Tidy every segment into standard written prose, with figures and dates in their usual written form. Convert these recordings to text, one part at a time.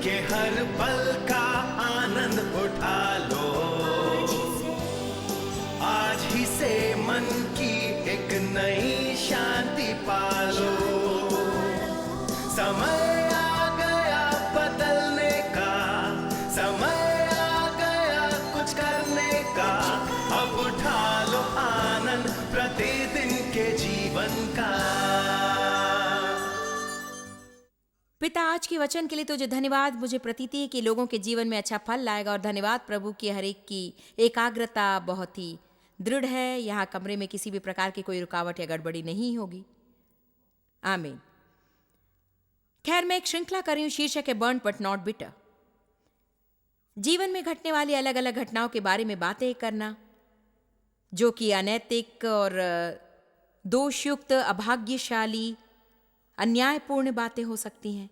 के हर पल का आनंद उठा लो। आज ही से मन की एक नई शांति पालो। समय आ गया बदलने का, समय आ गया कुछ करने का। अब उठा लो आनंद प्रतिदिन के जीवन का। पिता, आज के वचन के लिए तुझे धन्यवाद। मुझे प्रतीति है कि लोगों के जीवन में अच्छा फल लाएगा। और धन्यवाद प्रभु की हर एक की एकाग्रता बहुत ही दृढ़ है। यहाँ कमरे में किसी भी प्रकार की कोई रुकावट या गड़बड़ी नहीं होगी। आमीन। खैर, मैं एक श्रृंखला कर रही हूँ, शीर्षक है बर्न बट नॉट बिटर। जीवन में घटने वाली अलग अलग घटनाओं के बारे में बातें करना, जो कि अनैतिक और दोषयुक्त, अभाग्यशाली, अन्यायपूर्ण बातें हो सकती हैं।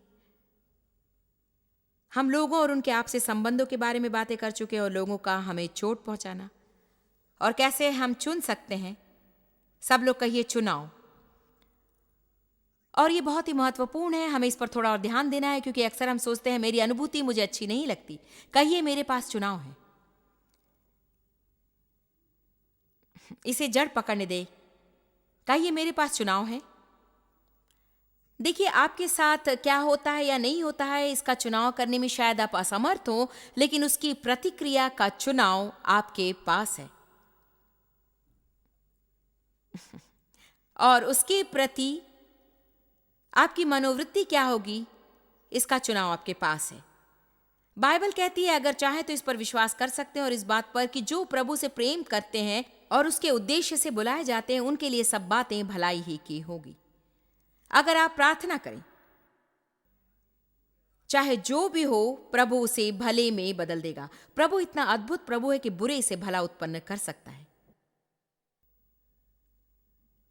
हम लोगों और उनके आपसी संबंधों के बारे में बातें कर चुके हैं, और लोगों का हमें चोट पहुंचाना, और कैसे हम चुन सकते हैं। सब लोग कहिए चुनाव। और ये बहुत ही महत्वपूर्ण है, हमें इस पर थोड़ा और ध्यान देना है, क्योंकि अक्सर हम सोचते हैं मेरी अनुभूति मुझे अच्छी नहीं लगती। कहिए मेरे पास चुनाव है। इसे जड़ पकड़ने दे। कहिए मेरे पास चुनाव है। देखिए, आपके साथ क्या होता है या नहीं होता है, इसका चुनाव करने में शायद आप असमर्थ हो, लेकिन उसकी प्रतिक्रिया का चुनाव आपके पास है। और उसके प्रति आपकी मनोवृत्ति क्या होगी, इसका चुनाव आपके पास है। बाइबल कहती है, अगर चाहे तो इस पर विश्वास कर सकते हैं, और इस बात पर कि जो प्रभु से प्रेम करते हैं और उसके उद्देश्य से बुलाए जाते हैं, उनके लिए सब बातें भलाई ही की होगी। अगर आप प्रार्थना करें, चाहे जो भी हो, प्रभु उसे भले में बदल देगा। प्रभु इतना अद्भुत प्रभु है कि बुरे से भला उत्पन्न कर सकता है,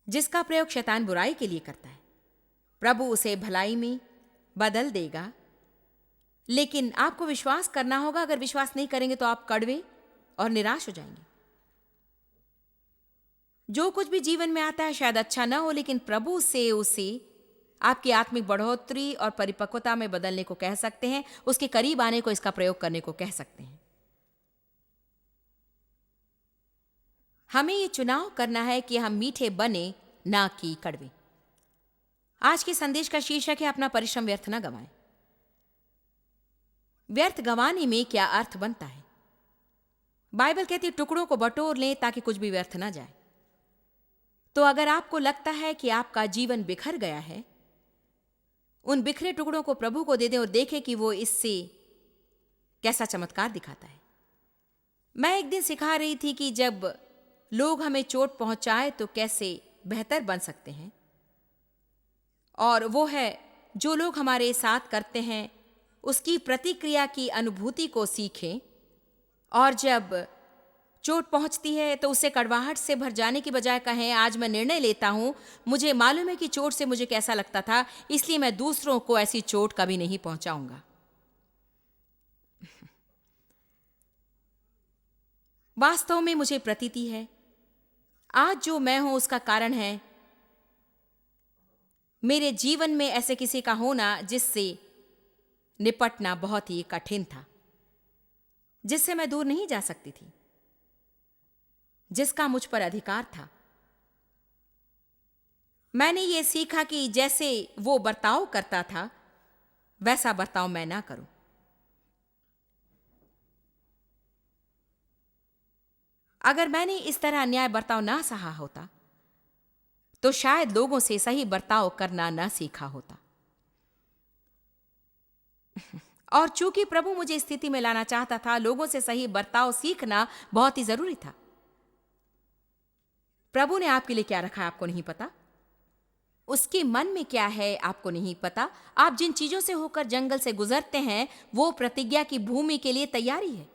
जिसका प्रयोग शैतान बुराई के लिए करता है। प्रभु उसे भलाई में बदल देगा, लेकिन आपको विश्वास करना होगा। अगर विश्वास नहीं करेंगे तो आप कड़वे और निराश हो जाएंगे। जो कुछ भी जीवन में आता है शायद अच्छा ना हो, लेकिन प्रभु से उसे आपकी आत्मिक बढ़ोतरी और परिपक्वता में बदलने को कह सकते हैं। उसके करीब आने को, इसका प्रयोग करने को कह सकते हैं। हमें ये चुनाव करना है कि हम मीठे बने, ना कि कड़वे। आज के संदेश का शीर्षक है अपना परिश्रम व्यर्थ न गवाएं। व्यर्थ गंवाने में क्या अर्थ बनता है? बाइबल कहती है टुकड़ों को बटोर लें ताकि कुछ भी व्यर्थ ना जाए। तो अगर आपको लगता है कि आपका जीवन बिखर गया है, उन बिखरे टुकड़ों को प्रभु को दे दें और देखें कि वो इससे कैसा चमत्कार दिखाता है। मैं एक दिन सिखा रही थी कि जब लोग हमें चोट पहुंचाए तो कैसे बेहतर बन सकते हैं, और वो है जो लोग हमारे साथ करते हैं उसकी प्रतिक्रिया की अनुभूति को सीखें, और जब चोट पहुंचती है तो उसे कड़वाहट से भर जाने की बजाय कहें, आज मैं निर्णय लेता हूं, मुझे मालूम है कि चोट से मुझे कैसा लगता था, इसलिए मैं दूसरों को ऐसी चोट कभी नहीं पहुंचाऊंगा। वास्तव में मुझे प्रतीति है आज जो मैं हूं उसका कारण है मेरे जीवन में ऐसे किसी का होना जिससे निपटना बहुत ही कठिन था, जिससे मैं दूर नहीं जा सकती थी, जिसका मुझ पर अधिकार था। मैंने ये सीखा कि जैसे वो बर्ताव करता था वैसा बर्ताव मैं ना करूं। अगर मैंने इस तरह अन्याय बर्ताव ना सहा होता तो शायद लोगों से सही बर्ताव करना ना सीखा होता। और चूंकि प्रभु मुझे इस स्थिति में लाना चाहता था, लोगों से सही बर्ताव सीखना बहुत ही जरूरी था। प्रभु ने आपके लिए क्या रखा है आपको नहीं पता, उसके मन में क्या है आपको नहीं पता। आप जिन चीजों से होकर जंगल से गुजरते हैं वो प्रतिज्ञा की भूमि के लिए तैयारी है।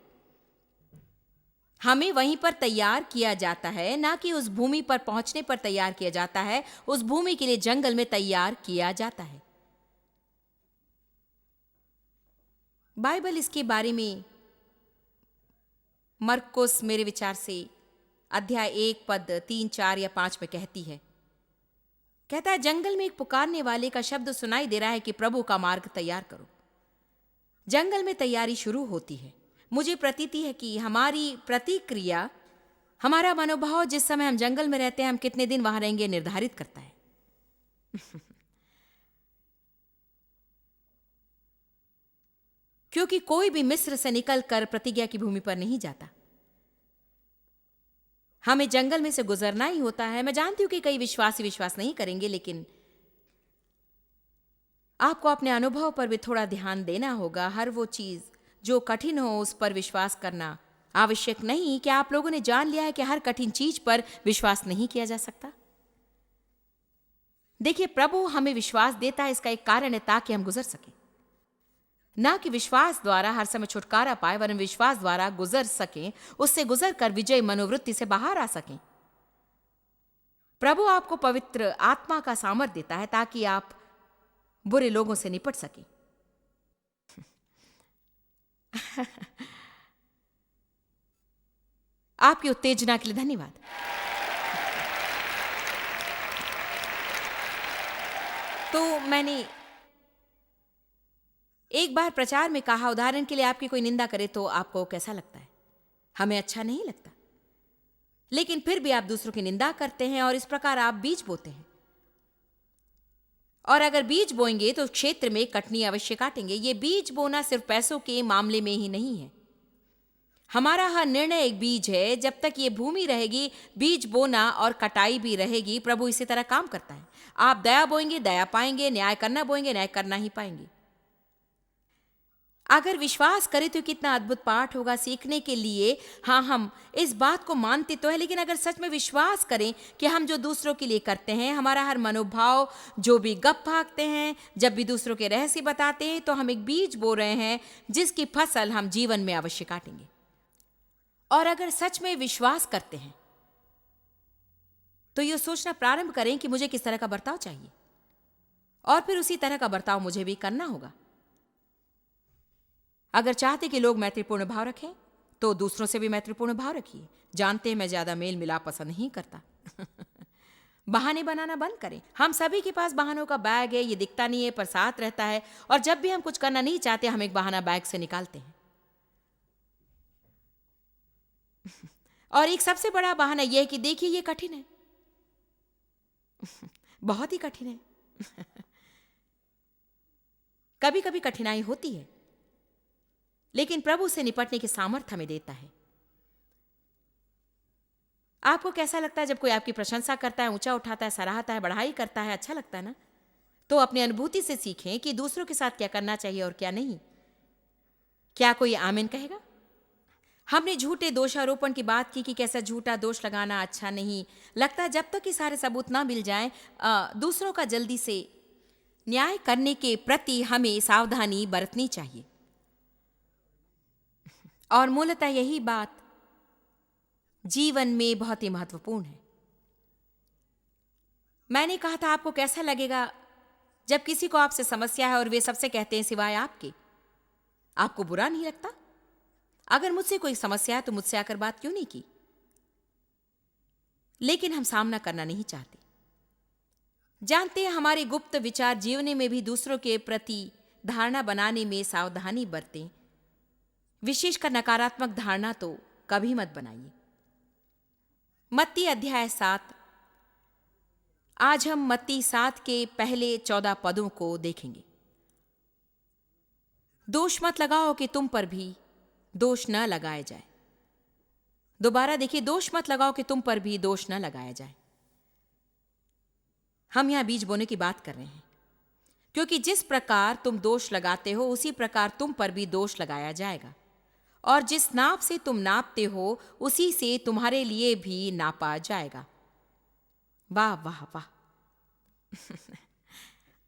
हमें वहीं पर तैयार किया जाता है, ना कि उस भूमि पर पहुंचने पर तैयार किया जाता है। उस भूमि के लिए जंगल में तैयार किया जाता है। बाइबल इसके बारे में मरकुस मेरे विचार से अध्याय 1 पद 3, 4 या 5 में कहती है, कहता है जंगल में एक पुकारने वाले का शब्द सुनाई दे रहा है कि प्रभु का मार्ग तैयार करो। जंगल में तैयारी शुरू होती है। मुझे प्रतीति है कि हमारी प्रतिक्रिया, हमारा मनोभाव जिस समय हम जंगल में रहते हैं, हम कितने दिन वहां रहेंगे निर्धारित करता है। क्योंकि कोई भी मिस्र से निकलकर प्रतिज्ञा की भूमि पर नहीं जाता। हमें जंगल में से गुजरना ही होता है। मैं जानती हूं कि कई विश्वासी विश्वास नहीं करेंगे, लेकिन आपको अपने अनुभव पर भी थोड़ा ध्यान देना होगा। हर वो चीज जो कठिन हो उस पर विश्वास करना आवश्यक नहीं। क्या आप लोगों ने जान लिया है कि हर कठिन चीज पर विश्वास नहीं किया जा सकता? देखिए, प्रभु हमें विश्वास देता है, इसका एक कारण है ताकि हम गुजर सकें। ना कि विश्वास द्वारा हर समय छुटकारा पाए, वरन विश्वास द्वारा गुजर सकें, उससे गुजर कर विजय मनोवृत्ति से बाहर आ सकें। प्रभु आपको पवित्र आत्मा का सामर्थ देता है ताकि आप बुरे लोगों से निपट सकें। आपकी उत्तेजना के लिए धन्यवाद। तो मैंने एक बार प्रचार में कहा, उदाहरण के लिए आपकी कोई निंदा करे तो आपको कैसा लगता है? हमें अच्छा नहीं लगता, लेकिन फिर भी आप दूसरों की निंदा करते हैं और इस प्रकार आप बीज बोते हैं। और अगर बीज बोएंगे तो क्षेत्र में कटनी अवश्य काटेंगे। ये बीज बोना सिर्फ पैसों के मामले में ही नहीं है। हमारा हर निर्णय एक बीज है। जब तक ये भूमि रहेगी, बीज बोना और कटाई भी रहेगी। प्रभु इसी तरह काम करता है। आप दया बोएंगे, दया पाएंगे। न्याय करना बोएंगे, न्याय करना ही पाएंगे। अगर विश्वास करें तो कितना अद्भुत पाठ होगा सीखने के लिए। हाँ, हम इस बात को मानते तो है, लेकिन अगर सच में विश्वास करें कि हम जो दूसरों के लिए करते हैं, हमारा हर मनोभाव, जो भी गप भागते हैं, जब भी दूसरों के रहस्य बताते हैं, तो हम एक बीज बो रहे हैं जिसकी फसल हम जीवन में अवश्य काटेंगे। और अगर सच में विश्वास करते हैं तो यह सोचना प्रारंभ करें कि मुझे किस तरह का बर्ताव चाहिए, और फिर उसी तरह का बर्ताव मुझे भी करना होगा। अगर चाहते कि लोग मैत्रीपूर्ण भाव रखें तो दूसरों से भी मैत्रीपूर्ण भाव रखिए। जानते हैं मैं ज्यादा मेल मिलाप पसंद नहीं करता। बहाने बनाना बंद करें। हम सभी के पास बहानों का बैग है, ये दिखता नहीं है पर साथ रहता है। और जब भी हम कुछ करना नहीं चाहते, हम एक बहाना बैग से निकालते हैं। और एक सबसे बड़ा बहाना यह है कि देखिए ये कठिन है, बहुत ही कठिन है। कभी कभी कठिनाई होती है, लेकिन प्रभु से निपटने की सामर्थ्य हमें देता है। आपको कैसा लगता है जब कोई आपकी प्रशंसा करता है, ऊंचा उठाता है, सराहता है, बढ़ाई करता है? अच्छा लगता है ना? तो अपनी अनुभूति से सीखें कि दूसरों के साथ क्या करना चाहिए और क्या नहीं। क्या कोई आमीन कहेगा? हमने झूठे दोषारोपण की बात की कि कैसा झूठा दोष लगाना अच्छा नहीं लगता। जब तक कि सारे सबूत ना मिल जाएं, दूसरों का जल्दी से न्याय करने के प्रति हमें सावधानी बरतनी चाहिए। और मूलतः यही बात जीवन में बहुत ही महत्वपूर्ण है। मैंने कहा था, आपको कैसा लगेगा जब किसी को आपसे समस्या है और वे सबसे कहते हैं सिवाय आपके? आपको बुरा नहीं लगता? अगर मुझसे कोई समस्या है तो मुझसे आकर बात क्यों नहीं की? लेकिन हम सामना करना नहीं चाहते। जानते हैं, हमारे गुप्त विचार जीवने में भी दूसरों के प्रति धारणा बनाने में सावधानी बरतें। विशेषकर नकारात्मक धारणा तो कभी मत बनाइए। मत्ती अध्याय 7। आज हम मत्ती 7 के पहले 14 पदों को देखेंगे। दोष मत लगाओ कि तुम पर भी दोष न लगाया जाए। दोबारा देखिए, दोष मत लगाओ कि तुम पर भी दोष न लगाया जाए। हम यहां बीज बोने की बात कर रहे हैं, क्योंकि जिस प्रकार तुम दोष लगाते हो उसी प्रकार तुम पर भी दोष लगाया जाएगा, और जिस नाप से तुम नापते हो उसी से तुम्हारे लिए भी नापा जाएगा। वाह वाह वाह।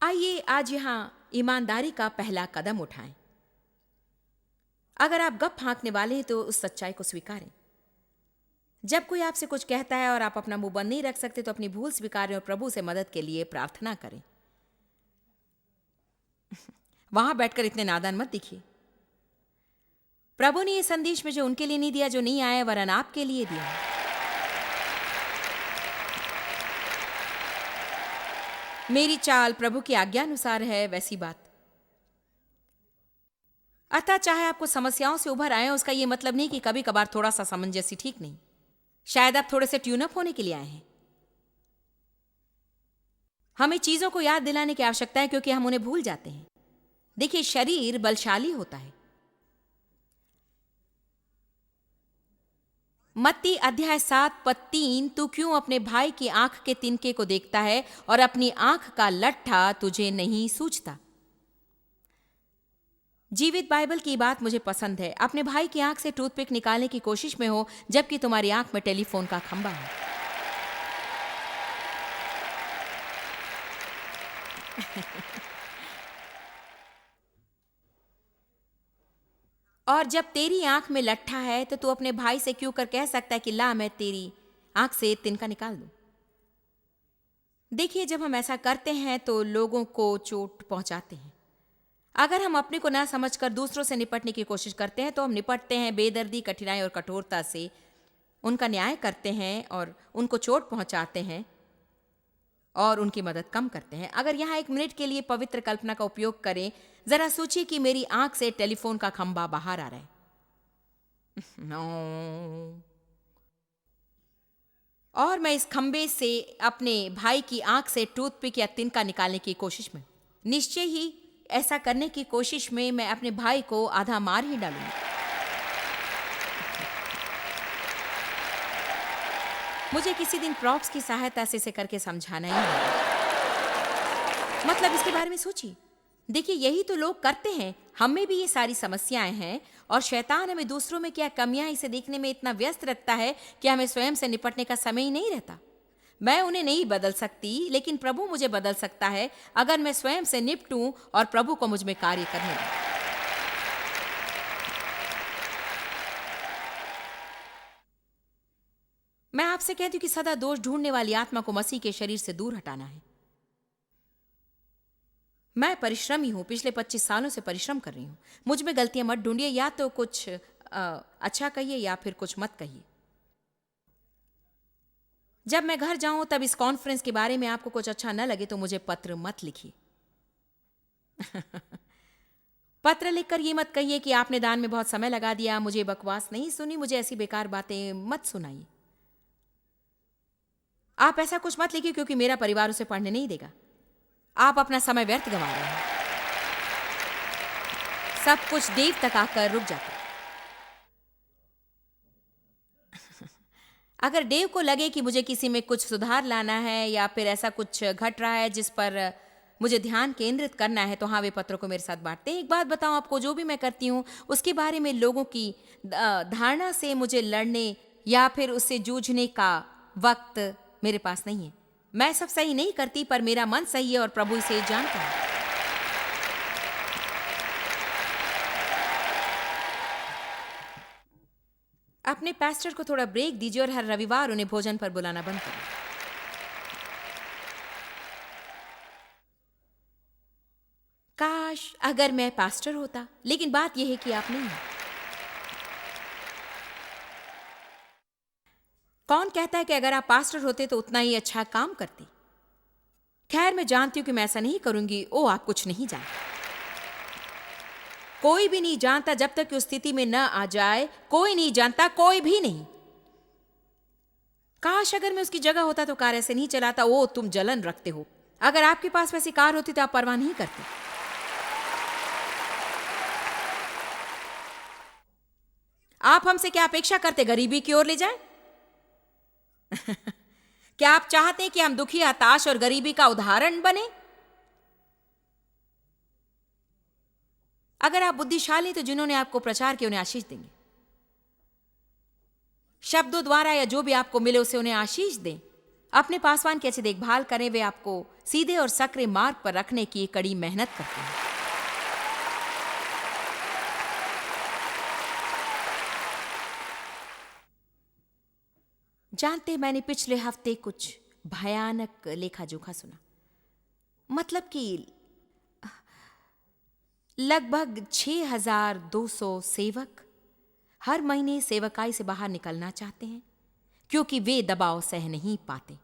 आइए आज यहां ईमानदारी का पहला कदम उठाएं। अगर आप गप फांकने वाले हैं तो उस सच्चाई को स्वीकारें। जब कोई आपसे कुछ कहता है और आप अपना मुंह बंद नहीं रख सकते तो अपनी भूल स्वीकारें और प्रभु से मदद के लिए प्रार्थना करें। वहां बैठकर इतने नादान मत दिखिए। प्रभु ने यह संदेश मुझे उनके लिए नहीं दिया जो नहीं आए, वरन आपके लिए दिया है। मेरी चाल प्रभु की आज्ञा अनुसार है, वैसी बात। अतः चाहे आपको समस्याओं से उभर आए, उसका यह मतलब नहीं कि कभी कभार थोड़ा सा सामंजस्य ठीक नहीं। शायद आप थोड़े से ट्यून अप होने के लिए आए हैं। हमें चीजों को याद दिलाने की आवश्यकता है क्योंकि हम उन्हें भूल जाते हैं। देखिए, शरीर बलशाली होता है। मत्ती अध्याय 7 पद 3, तू क्यों अपने भाई की आंख के तिनके को देखता है और अपनी आंख का लट्ठा तुझे नहीं सूझता। जीवित बाइबल की बात मुझे पसंद है। अपने भाई की आंख से टूथपिक निकालने की कोशिश में हो जबकि तुम्हारी आंख में टेलीफोन का खंबा है। और जब तेरी आंख में लट्ठा है तो तू अपने भाई से क्यों कर कह सकता है कि ला मैं तेरी आंख से तिनका निकाल दूं। देखिए, जब हम ऐसा करते हैं तो लोगों को चोट पहुंचाते हैं। अगर हम अपने को ना समझकर दूसरों से निपटने की कोशिश करते हैं तो हम निपटते हैं बेदर्दी, कठिनाई और कठोरता से, उनका न्याय करते हैं और उनको चोट पहुंचाते हैं और उनकी मदद कम करते हैं। अगर यहाँ 1 मिनट के लिए पवित्र कल्पना का उपयोग करें, जरा सोचिए कि मेरी आंख से टेलीफोन का खंबा बाहर आ रहा है। नो। और मैं इस खंबे से अपने भाई की आंख से टूथपिक या तिनका निकालने की कोशिश में, निश्चय ही ऐसा करने की कोशिश में मैं अपने भाई को आधा मार ही डालूंगी। मुझे किसी दिन प्रॉक्स की सहायता से इसे करके समझाना ही होगा। मतलब इसके बारे में सोचिए। देखिए, यही तो लोग करते हैं। हम में भी ये सारी समस्याएं हैं और शैतान हमें दूसरों में क्या कमियां इसे देखने में इतना व्यस्त रखता है कि हमें स्वयं से निपटने का समय ही नहीं रहता। मैं उन्हें नहीं बदल सकती, लेकिन प्रभु मुझे बदल सकता है अगर मैं स्वयं से निपटूं और प्रभु को मुझ में कार्य करने दूं। मैं आपसे कहती हूं कि सदा दोष ढूंढने वाली आत्मा को मसीह के शरीर से दूर हटाना है। मैं परिश्रमी हूं, पिछले 25 सालों से परिश्रम कर रही हूं। मुझ में गलतियां मत ढूंढिए, या तो कुछ अच्छा कहिए या फिर कुछ मत कहिए। जब मैं घर जाऊं तब इस कॉन्फ्रेंस के बारे में आपको कुछ अच्छा न लगे तो मुझे पत्र मत लिखिए। पत्र लिखकर ये मत कहिए कि आपने दान में बहुत समय लगा दिया, मुझे बकवास नहीं सुनी, मुझे ऐसी बेकार बातें मत सुनाइए। आप ऐसा कुछ मत लिखिए क्योंकि मेरा परिवार उसे पढ़ने नहीं देगा। आप अपना समय व्यर्थ गंवा रहे हैं। सब कुछ देव तक आकर रुक जाता है। अगर देव को लगे कि मुझे किसी में कुछ सुधार लाना है या फिर ऐसा कुछ घट रहा है जिस पर मुझे ध्यान केंद्रित करना है, तो हाँ, वे पत्रों को मेरे साथ बांटते हैं। एक बात बताऊं आपको, जो भी मैं करती हूं उसके बारे में लोगों की धारणा से मुझे लड़ने या फिर उससे जूझने का वक्त मेरे पास नहीं है। मैं सब सही नहीं करती, पर मेरा मन सही है और प्रभु इसे जानता है। अपने पास्टर को थोड़ा ब्रेक दीजिए और हर रविवार उन्हें भोजन पर बुलाना बंद करें। काश अगर मैं पास्टर होता, लेकिन बात यह है कि आप नहीं हैं। कौन कहता है कि अगर आप पास्टर होते तो उतना ही अच्छा काम करते? खैर, मैं जानती हूं कि मैं ऐसा नहीं करूंगी। ओ, आप कुछ नहीं जानते। कोई भी नहीं जानता जब तक कि उस स्थिति में न आ जाए। कोई नहीं जानता, कोई भी नहीं। काश अगर मैं उसकी जगह होता तो कार ऐसे नहीं चलाता। ओ, तुम जलन रखते हो। अगर आपके पास वैसी कार होती तो आप परवाह नहीं करते। आप हमसे क्या अपेक्षा करते? गरीबी की ओर ले जाए? क्या आप चाहते हैं कि हम दुखी, हताश और गरीबी का उदाहरण बने? अगर आप बुद्धिशाली तो जिन्होंने आपको प्रचार किया उन्हें आशीष देंगे। शब्दों द्वारा या जो भी आपको मिले उसे उन्हें आशीष दें। अपने पासवान की अच्छी देखभाल करें। वे आपको सीधे और सक्रिय मार्ग पर रखने की कड़ी मेहनत करते हैं। जानते, मैंने पिछले हफ्ते कुछ भयानक लेखा जोखा सुना। मतलब कि लगभग 6200 सेवक हर महीने सेवकाई से बाहर निकलना चाहते हैं क्योंकि वे दबाव सह नहीं पाते।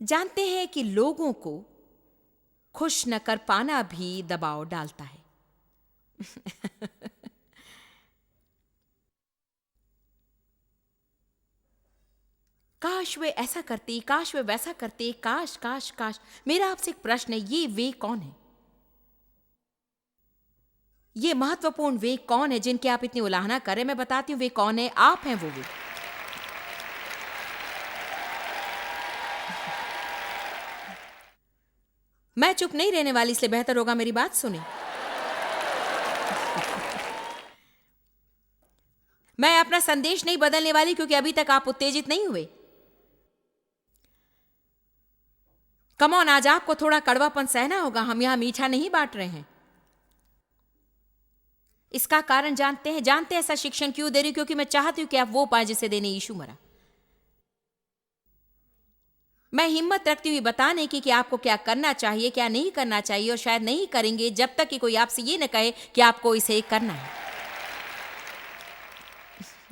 जानते हैं कि लोगों को खुश न कर पाना भी दबाव डालता है। काश वे ऐसा करते, काश वे वैसा करते, काश काश काश। मेरा आपसे एक प्रश्न है, ये वे कौन है? ये महत्वपूर्ण वे कौन है जिनकी आप इतनी उलाहना करें? मैं बताती हूं वे कौन है। आप हैं वो वे। मैं चुप नहीं रहने वाली, इसलिए बेहतर होगा मेरी बात सुने। मैं अपना संदेश नहीं बदलने वाली क्योंकि अभी तक आप उत्तेजित नहीं हुए। कम ऑन, आज आपको थोड़ा कड़वापन सहना होगा। हम यहां मीठा नहीं बांट रहे हैं। इसका कारण जानते हैं? जानते हैं ऐसा शिक्षण क्यों दे रही हूं? क्योंकि मैं चाहती हूं कि आप वो पाएं जिसे देने यीशु मरा। मैं हिम्मत रखती हुई बताने की कि आपको क्या करना चाहिए, क्या नहीं करना चाहिए, और शायद नहीं करेंगे जब तक कि कोई आपसे ये न कहे कि आपको इसे करना है।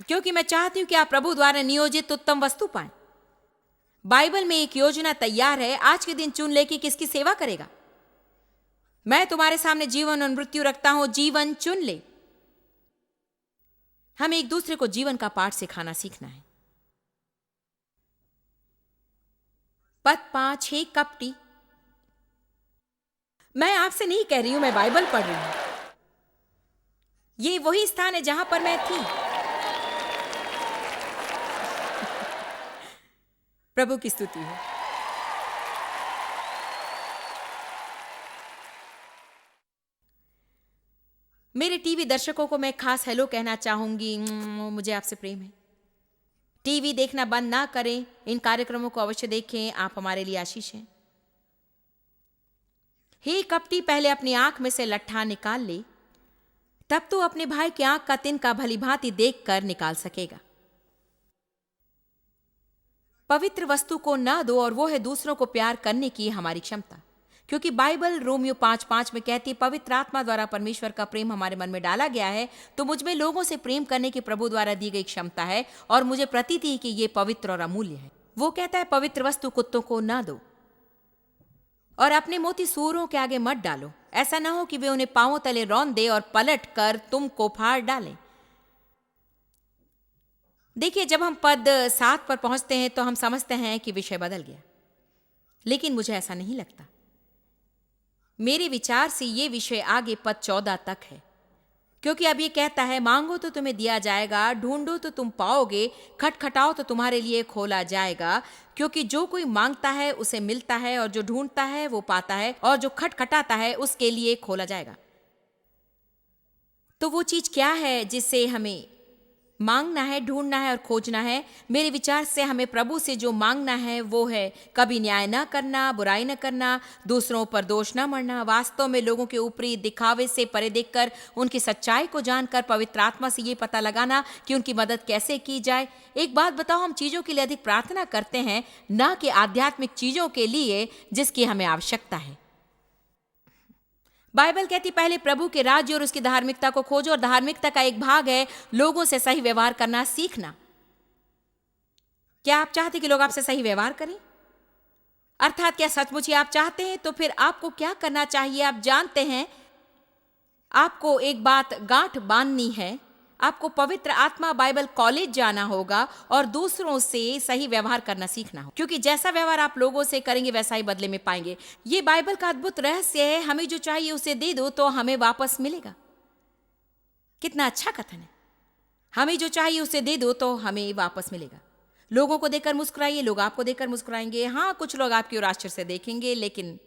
क्योंकि मैं चाहती हूं कि आप प्रभु द्वारा नियोजित उत्तम वस्तु पाएं। बाइबल में एक योजना तैयार है। आज के दिन चुन ले कि किसकी सेवा करेगा। मैं तुम्हारे सामने जीवन और मृत्यु रखता हूं, जीवन चुन ले। हमें एक दूसरे को जीवन का पाठ सिखाना सीखना है। पद 5, हे कपटी। मैं आपसे नहीं कह रही हूं, मैं बाइबल पढ़ रही हूं। ये वही स्थान है जहां पर मैं थी। प्रभु की स्तुति है। मेरे टीवी दर्शकों को मैं खास हेलो कहना चाहूंगी। मुझे आपसे प्रेम है। टीवी देखना बंद ना करें, इन कार्यक्रमों को अवश्य देखें, आप हमारे लिए आशीष हैं। हे कपटी, पहले अपनी आंख में से लट्ठा निकाल ले, तब तो अपने भाई की आंख का तिनका भली भांति देख कर निकाल सकेगा। पवित्र वस्तु को ना दो, और वो है दूसरों को प्यार करने की हमारी क्षमता। क्योंकि बाइबल रोमियो 5:5 में कहती है, पवित्र आत्मा द्वारा परमेश्वर का प्रेम हमारे मन में डाला गया है। तो मुझ में लोगों से प्रेम करने की प्रभु द्वारा दी गई क्षमता है, और मुझे प्रतीति है कि ये पवित्र और अमूल्य है। वो कहता है, पवित्र वस्तु कुत्तों को ना दो, और अपने मोती सूअरों के आगे मत डालो। ऐसा ना हो कि वे उन्हें पांवों तले रौंद दे और पलट कर तुमको फाड़ डालें। देखिए, जब हम पद 7 पर पहुंचते हैं तो हम समझते हैं कि विषय बदल गया, लेकिन मुझे ऐसा नहीं लगता। मेरे विचार से ये विषय आगे पद 14 तक है। क्योंकि अब ये कहता है, मांगो तो तुम्हें दिया जाएगा, ढूंढो तो तुम पाओगे, खटखटाओ तो तुम्हारे लिए खोला जाएगा। क्योंकि जो कोई मांगता है उसे मिलता है, और जो ढूंढता है वो पाता है, और जो खटखटाता है उसके लिए खोला जाएगा। तो वो चीज क्या है जिसे हमें मांगना है, ढूंढना है और खोजना है? मेरे विचार से हमें प्रभु से जो मांगना है वो है कभी न्याय न करना, बुराई न करना, दूसरों पर दोष न मढ़ना, वास्तव में लोगों के ऊपरी दिखावे से परे देखकर उनकी सच्चाई को जानकर पवित्र आत्मा से ये पता लगाना कि उनकी मदद कैसे की जाए। एक बात बताओ, हम चीजों के लिए अधिक प्रार्थना करते हैं, ना कि आध्यात्मिक चीजों के लिए जिसकी हमें आवश्यकता है। बाइबल कहती, पहले प्रभु के राज्य और उसकी धार्मिकता को खोजो, और धार्मिकता का एक भाग है लोगों से सही व्यवहार करना सीखना। क्या आप चाहते कि लोग आपसे सही व्यवहार करें? अर्थात क्या सचमुच ही आप चाहते हैं? तो फिर आपको क्या करना चाहिए? आप जानते हैं, आपको एक बात गांठ बांधनी है। आपको पवित्र आत्मा बाइबल कॉलेज जाना होगा और दूसरों से सही व्यवहार करना सीखना हो, क्योंकि जैसा व्यवहार आप लोगों से करेंगे वैसा ही बदले में पाएंगे। ये बाइबल का अद्भुत रहस्य है। हमें जो चाहिए उसे दे दो तो हमें वापस मिलेगा। कितना अच्छा कथन है। हमें जो चाहिए उसे दे दो तो हमें वापस मिलेगा। लोगों को देकर मुस्कुराइए, लोग आपको देकर मुस्कुराएंगे। हाँ, कुछ लोग आपकी ओर आश्चर्य से देखेंगे, लेकिन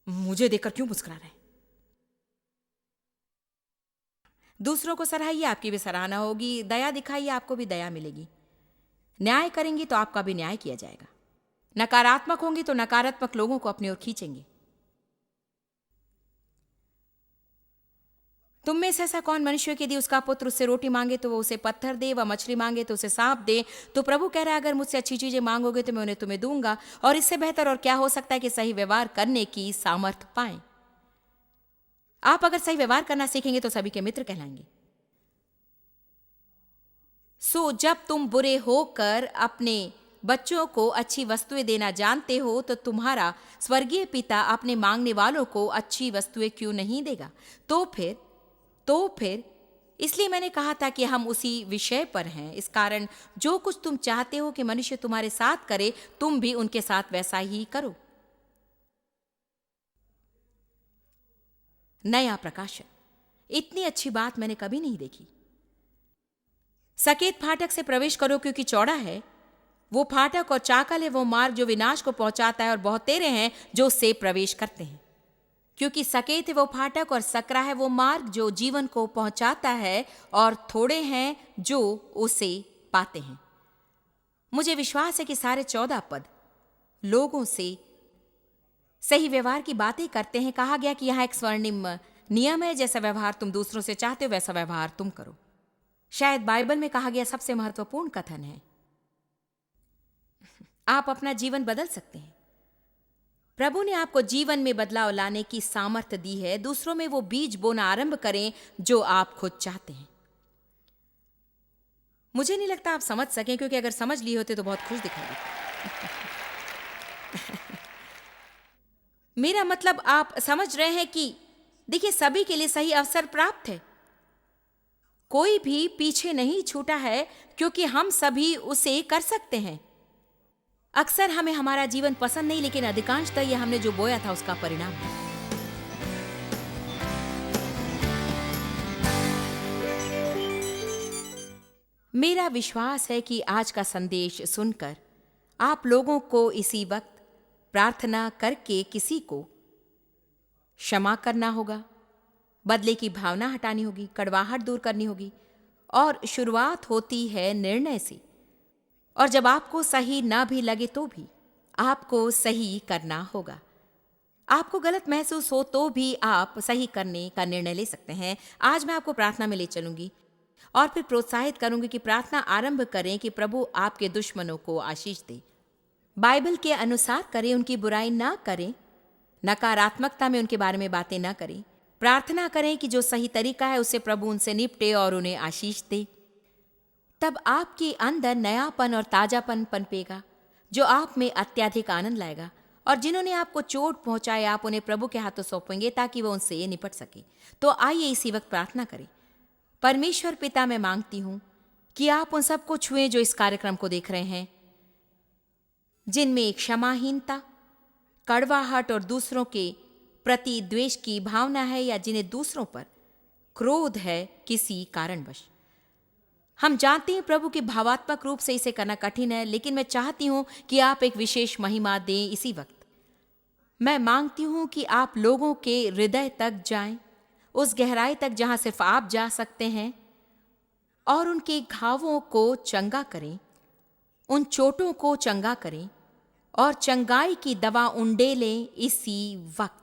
मुझे देखकर क्यों मुस्कुरा रहे हैं? दूसरों को सराहिए, आपकी भी सराहना होगी। दया दिखाइए, आपको भी दया मिलेगी। न्याय करेंगी तो आपका भी न्याय किया जाएगा। नकारात्मक होंगी तो नकारात्मक लोगों को अपनी ओर खींचेंगे। तुम में से ऐसा कौन मनुष्य कि यदि उसका पुत्र उससे रोटी मांगे तो वो उसे पत्थर दे, व मछली मांगे तो उसे सांप दे? तो प्रभु कह रहा है, अगर मुझसे अच्छी चीजें मांगोगे तो मैं उन्हें तुम्हें दूंगा। और इससे बेहतर और क्या हो सकता है कि सही व्यवहार करने की सामर्थ्य पाएं। आप अगर सही व्यवहार करना सीखेंगे तो सभी के मित्र कहलाएंगे। सो जब तुम बुरे होकर अपने बच्चों को अच्छी वस्तुएं देना जानते हो तो तुम्हारा स्वर्गीय पिता अपने मांगने वालों को अच्छी वस्तुएं क्यों नहीं देगा? तो फिर इसलिए मैंने कहा था कि हम उसी विषय पर हैं। इस कारण जो कुछ तुम चाहते हो कि मनुष्य तुम्हारे साथ करे, तुम भी उनके साथ वैसा ही करो। नया प्रकाशन। इतनी अच्छी बात मैंने कभी नहीं देखी। सकेत फाटक से प्रवेश करो क्योंकि चौड़ा है वो फाटक और चाकल है वो मार्ग जो विनाश को पहुंचाता है, और बहुत तेरे हैं जो उससे प्रवेश करते हैं। क्योंकि सकेत है वो फाटक और सकरा है वो मार्ग जो जीवन को पहुंचाता है, और थोड़े हैं जो उसे पाते हैं। मुझे विश्वास है कि सारे 14 पद लोगों से सही व्यवहार की बातें करते हैं। कहा गया कि यहाँ एक स्वर्णिम नियम है, जैसा व्यवहार तुम दूसरों से चाहते हो वैसा व्यवहार तुम करो। शायद बाइबल में कहा गया सबसे महत्वपूर्ण कथन है। आप अपना जीवन बदल सकते हैं। प्रभु ने आपको जीवन में बदलाव लाने की सामर्थ्य दी है। दूसरों में वो बीज बोना आरंभ करें जो आप खुद चाहते हैं। मुझे नहीं लगता आप समझ सकें, क्योंकि अगर समझ लिए होते तो बहुत खुश दिखाई देते। मेरा मतलब आप समझ रहे हैं कि देखिए, सभी के लिए सही अवसर प्राप्त है। कोई भी पीछे नहीं छूटा है, क्योंकि हम सभी उसे कर सकते हैं। अक्सर हमें हमारा जीवन पसंद नहीं, लेकिन अधिकांशतः यह हमने जो बोया था उसका परिणाम है। मेरा विश्वास है कि आज का संदेश सुनकर आप लोगों को इसी वक्त प्रार्थना करके किसी को क्षमा करना होगा, बदले की भावना हटानी होगी, कड़वाहट दूर करनी होगी, और शुरुआत होती है निर्णय से। और जब आपको सही ना भी लगे तो भी आपको सही करना होगा। आपको गलत महसूस हो तो भी आप सही करने का निर्णय ले सकते हैं। आज मैं आपको प्रार्थना में ले चलूंगी और फिर प्रोत्साहित करूंगी कि प्रार्थना आरंभ करें कि प्रभु आपके दुश्मनों को आशीष दे। बाइबल के अनुसार करें, उनकी बुराई ना करें, नकारात्मकता में उनके बारे में बातें ना करें। प्रार्थना करें कि जो सही तरीका है उससे प्रभु उनसे निपटे और उन्हें आशीष दे। तब आपके अंदर नयापन और ताजापन पनपेगा जो आप में अत्यधिक आनंद लाएगा। और जिन्होंने आपको चोट पहुंचाए, आप उन्हें प्रभु के हाथों सौंपेंगे ताकि वो उनसे निपट सके। तो आइए इसी वक्त प्रार्थना करें। परमेश्वर पिता, मैं मांगती हूं कि आप उन सबको छुएं जो इस कार्यक्रम को देख रहे हैं, जिनमें क्षमाहीनता, कड़वाहट और दूसरों के प्रति द्वेष की भावना है, या जिन्हें दूसरों पर क्रोध है किसी कारणवश। हम जानते हैं प्रभु कि भावात्मक रूप से इसे करना कठिन है, लेकिन मैं चाहती हूं कि आप एक विशेष महिमा दें इसी वक्त। मैं मांगती हूं कि आप लोगों के हृदय तक जाएं, उस गहराई तक जहां सिर्फ आप जा सकते हैं, और उनके घावों को चंगा करें, उन चोटों को चंगा करें, और चंगाई की दवा उंडेलें इसी वक्त।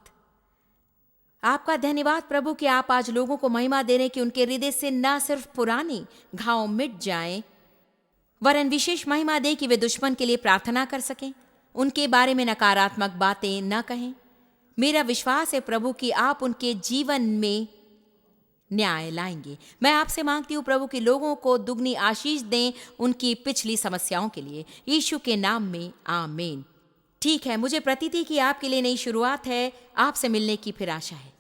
आपका धन्यवाद प्रभु कि आप आज लोगों को महिमा दे रहे हैं कि उनके हृदय से न सिर्फ पुराने घाव मिट जाएं, वरन विशेष महिमा दे कि वे दुश्मन के लिए प्रार्थना कर सकें, उनके बारे में नकारात्मक बातें न कहें। मेरा विश्वास है प्रभु कि आप उनके जीवन में न्याय लाएंगे। मैं आपसे मांगती हूँ प्रभु कि लोगों को दुगनी आशीष दें उनकी पिछली समस्याओं के लिए, यीशु के नाम में आमीन। ठीक है, मुझे प्रतीति कि आपके लिए नई शुरुआत है। आपसे मिलने की फिर आशा है।